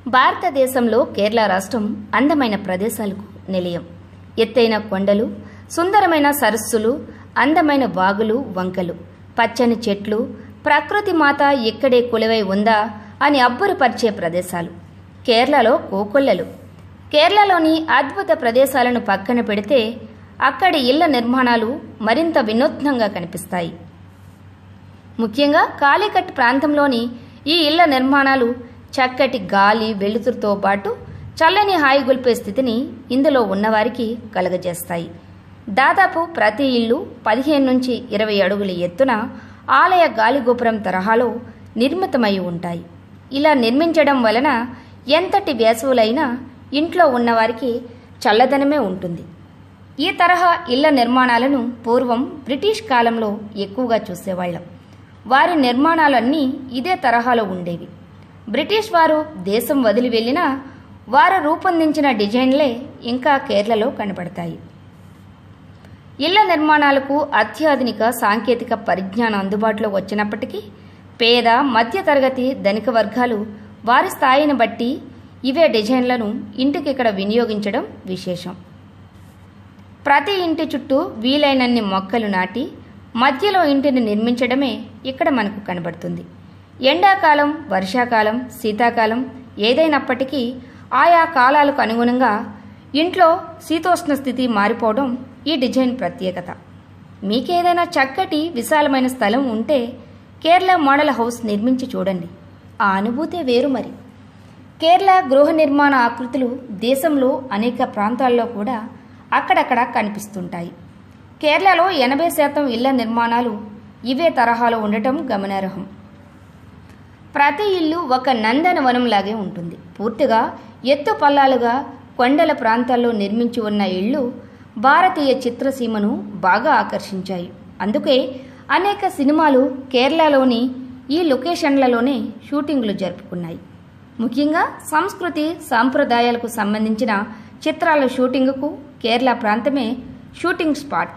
భారతదేశంలో కేరళ రాష్ట్రం అందమైన ప్రదేశాలకు నిలయం. ఎత్తైన కొండలు, సుందరమైన సరస్సులు, అందమైన వాగులు, వంకలు, పచ్చని చెట్లు, ప్రకృతి మాత ఇక్కడే కొలువై ఉందా అని అబ్బురపరిచే ప్రదేశాలు. కేరళలో కోకొల్లలు. కేరళలోని అద్భుత ప్రదేశాలను పక్కన పెడితే అక్కడి ఇళ్ల నిర్మాణాలు మరింత వినూత్నంగా కనిపిస్తాయి. ముఖ్యంగా కాలికట్ ప్రాంతంలోని ఈ ఇళ్ల నిర్మాణాలు చక్కటి గాలి, వెలుతురుతో పాటు చల్లని హాయి గొల్పే స్థితిని ఇందులో ఉన్నవారికి కలుగజేస్తాయి. దాదాపు ప్రతి ఇల్లు 15 నుంచి 20 అడుగుల ఎత్తున ఆలయ గాలిగోపురం తరహాలో నిర్మితమై ఉంటాయి. ఇలా నిర్మించడం వలన ఎంతటి వేసవులైనా ఇంట్లో ఉన్నవారికి చల్లదనమే ఉంటుంది. ఈ తరహా ఇళ్ల నిర్మాణాలను పూర్వం బ్రిటిష్ కాలంలో ఎక్కువగా చూసేవాళ్ళం. వారి నిర్మాణాలన్నీ ఇదే తరహాలో ఉండేవి. బ్రిటిష్ వారు దేశం వదిలి వెళ్ళినా వారు రూపొందించిన డిజైన్లే ఇంకా కేరళలో కనబడతాయి. ఇళ్ల నిర్మాణాలకు అత్యాధునిక సాంకేతిక పరిజ్ఞానం అందుబాటులో వచ్చినప్పటికీ పేద, మధ్యతరగతి, ధనిక వర్గాలు వారి స్థాయిని బట్టి ఇవే డిజైన్లను ఇంటికిక్కడ వినియోగించడం విశేషం. ప్రతి ఇంటి చుట్టూ వీలైనన్ని మొక్కలు నాటి మధ్యలో ఇంటిని నిర్మించడమే ఇక్కడ మనకు కనబడుతుంది. ఎండాకాలం, వర్షాకాలం, శీతాకాలం ఏదైనప్పటికీ ఆయా కాలాలకు అనుగుణంగా ఇంట్లో శీతోష్ణ స్థితి మారిపోవడం ఈ డిజైన్ ప్రత్యేకత. మీకేదైనా చక్కటి విశాలమైన స్థలం ఉంటే కేరళ మోడల్ హౌస్ నిర్మించి చూడండి. ఆ అనుభూతే వేరు. మరి కేరళ గృహ నిర్మాణ ఆకృతులు దేశంలో అనేక ప్రాంతాల్లో కూడా అక్కడక్కడ కనిపిస్తుంటాయి. కేరళలో 80% ఇళ్ల నిర్మాణాలు ఇవే తరహాలో ఉండటం గమనార్హం. ప్రతి ఇల్లు ఒక నందనవనంలాగే ఉంటుంది. పూర్తిగా ఎత్తు పల్లాలుగా కొండల ప్రాంతాల్లో నిర్మించి ఉన్న ఇళ్లు భారతీయ చిత్రసీమను బాగా ఆకర్షించాయి. అందుకే అనేక సినిమాలు కేరళలోని ఈ లొకేషన్లలోనే షూటింగ్లు జరుపుకున్నాయి. ముఖ్యంగా సంస్కృతి, సాంప్రదాయాలకు సంబంధించిన చిత్రాల షూటింగుకు కేరళ ప్రాంతమే షూటింగ్ స్పాట్.